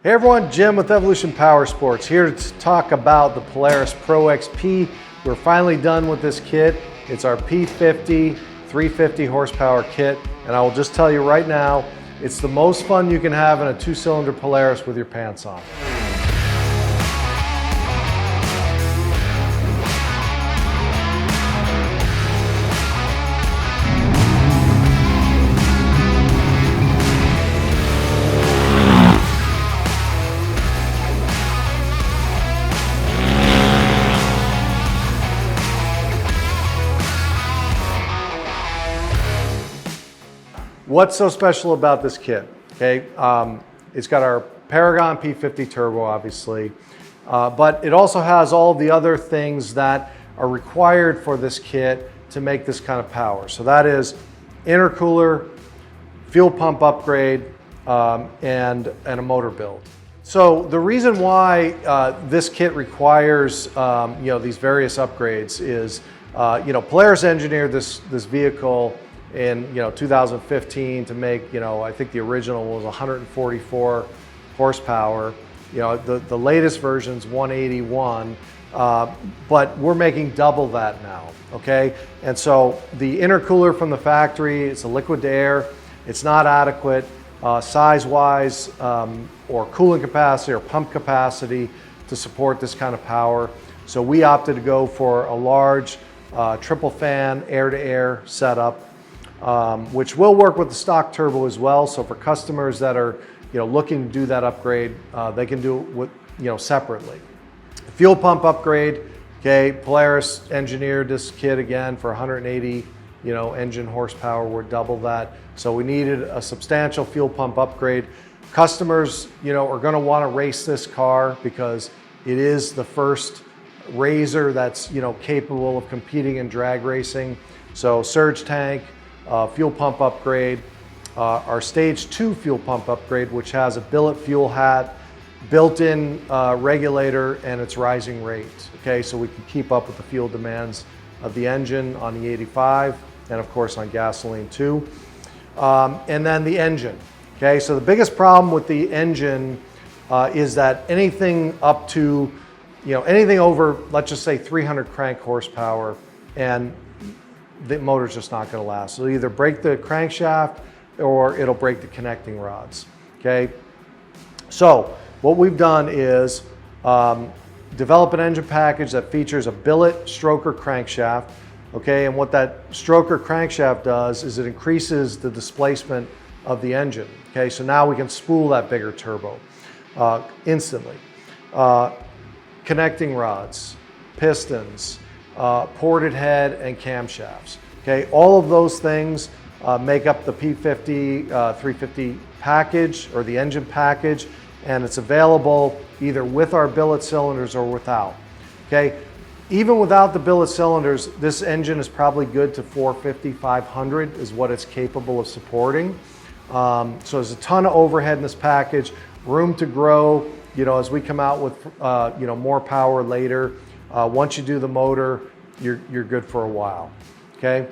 Hey everyone, Jim with Evolution Power Sports here to talk about the Polaris Pro XP. We're finally done with this kit. It's our P50-350 horsepower kit, and I will just tell you right now, it's the most fun you can have in a two-cylinder Polaris with your pants on. What's so special about this kit? Okay, it's got our Paragon P50 turbo, obviously, but it also has all the other things that are required for this kit to make this kind of power. So that is intercooler, fuel pump upgrade, and a motor build. So the reason why this kit requires these various upgrades is Polaris engineered this vehicle in 2015 to make, I think the original was 144 horsepower. The latest version's 181, but we're making double that now, okay? And so the intercooler from the factory, it's a liquid to air, it's not adequate size-wise or cooling capacity or pump capacity to support this kind of power. So we opted to go for a large triple fan air-to-air setup, which will work with the stock turbo as well. So for customers that are looking to do that upgrade, they can do it with, separately. Fuel pump upgrade, okay, Polaris engineered this kit again for 180 engine horsepower. We're double that, so we needed a substantial fuel pump upgrade. Customers are going to want to race this car because it is the first RZR that's capable of competing in drag racing. So surge tank, fuel pump upgrade, our stage 2 fuel pump upgrade, which has a billet fuel hat, built-in regulator, and its rising rate. Okay, so we can keep up with the fuel demands of the engine on the 85 and of course on gasoline too. And then the engine. Okay, so the biggest problem with the engine is that anything up to, anything over, let's just say 300 crank horsepower, and the motor's just not going to last. It'll either break the crankshaft or it'll break the connecting rods. Okay, so what we've done is develop an engine package that features a billet stroker crankshaft. Okay, and what that stroker crankshaft does is it increases the displacement of the engine. Okay, so now we can spool that bigger turbo instantly. Connecting rods, pistons, ported head, and camshafts. Okay, all of those things make up the P50-350 package, or the engine package, and it's available either with our billet cylinders or without. Okay, even without the billet cylinders, this engine is probably good to 450, 500 is what it's capable of supporting. So there's a ton of overhead in this package, room to grow. As we come out with more power later. Once you do the motor, you're good for a while. Okay,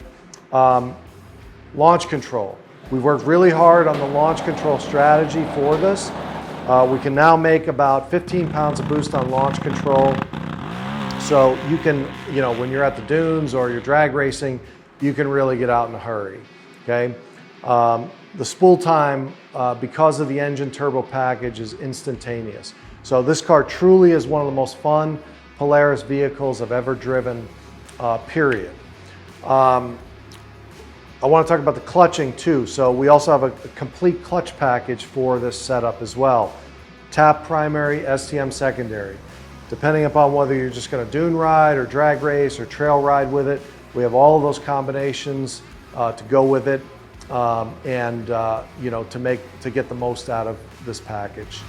launch control. We've worked really hard on the launch control strategy for this. We can now make about 15 pounds of boost on launch control. So you can, when you're at the dunes or you're drag racing, you can really get out in a hurry. Okay, the spool time, because of the engine turbo package, is instantaneous. So this car truly is one of the most fun Polaris vehicles I've ever driven, period. I want to talk about the clutching too. So we also have a complete clutch package for this setup as well. Tap primary, STM secondary. Depending upon whether you're just going to dune ride or drag race or trail ride with it, we have all of those combinations to go with it, and to get the most out of this package.